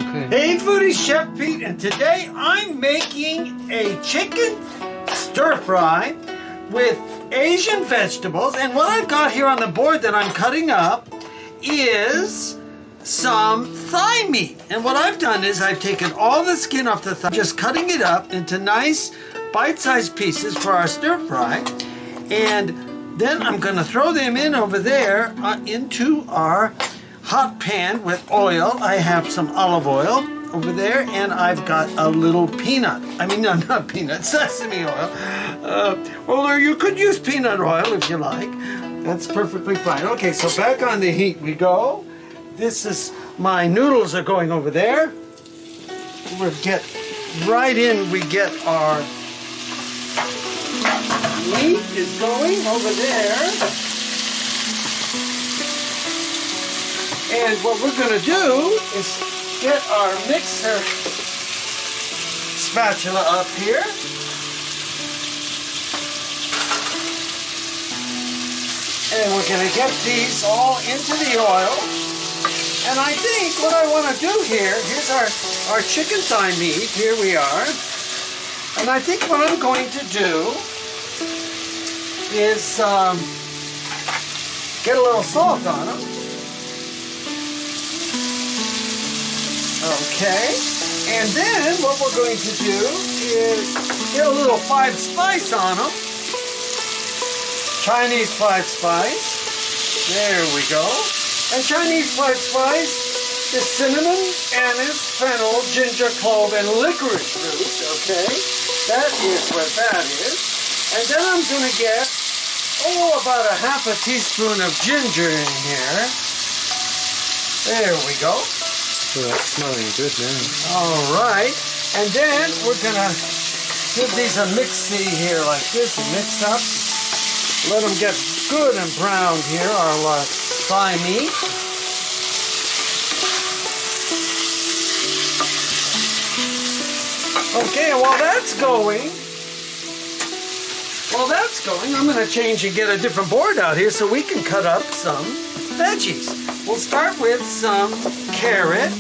Okay. Hey foodie, Chef Pete, and today I'm making a chicken stir fry with Asian vegetables. And what I've got here on the board that I'm cutting up is some thigh meat. And what I've done is I've taken all the skin off the thigh, just cutting it up into nice bite-sized pieces for our stir fry. And then I'm gonna throw them in over there into our hot pan with oil. I have some olive oil over there, and I've got a little peanut. I mean, no, not peanut, sesame oil. Or you could use peanut oil if you like. That's perfectly fine. Okay, so back on the heat we go. This is, my noodles are going over there. We'll get right in, we get our meat is going over there. And what we're going to do is get our mixer spatula up here. And we're going to get these all into the oil. And I think what I want to do here, here's our chicken thigh meat. Here we are. And I think what I'm going to do is get a little salt on them. Okay, and then what we're going to do is get a little 5 spice on them. Chinese 5 spice. There we go. And Chinese 5 spice is cinnamon, anise, fennel, ginger, clove, and licorice root. Okay, that is what that is. And then I'm going to get, about a half a teaspoon of ginger in here. There we go. Oh, that's smelling good now. All right, and then we're gonna give these a mix-y here like this and mix up. Let them get good and browned here, our thigh meat. Okay, and while that's going, I'm gonna change and get a different board out here so we can cut up some veggies. We'll start with some carrot,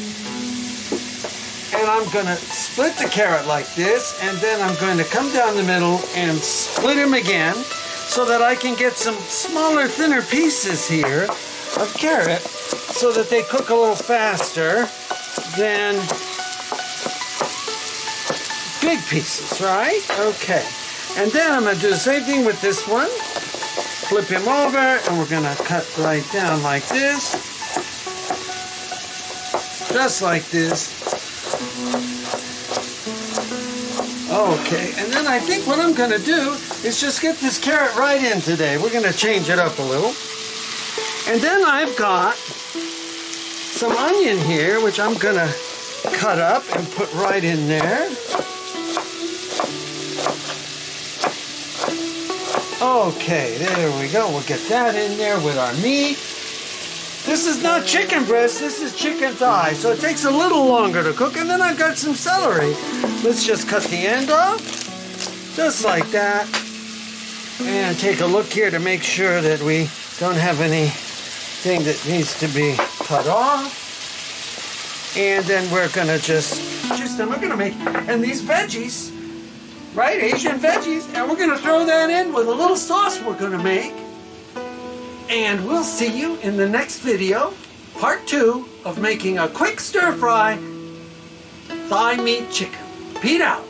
and I'm going to split the carrot like this, and then I'm going to come down the middle and split them again so that I can get some smaller, thinner pieces here of carrot so that they cook a little faster than big pieces, right? Okay. And then I'm going to do the same thing with this one. Flip him over, and we're going to cut right down like this. Just like this. Okay, and then I think what I'm going to do is just get this carrot right in today. We're going to change it up a little. And then I've got some onion here, which I'm going to cut up and put right in there. Okay, there we go. We'll get that in there with our meat. This is not chicken breast, this is chicken thigh, so it takes a little longer to cook. And then I've got some celery. Let's just cut the end off, just like that. And take a look here to make sure that we don't have anything that needs to be cut off. And then we're gonna we're gonna make, and these veggies, right, Asian veggies, and we're gonna throw that in with a little sauce we're gonna make. And we'll see you in the next video, part 2 of making a quick stir fry thigh meat chicken. Pete out.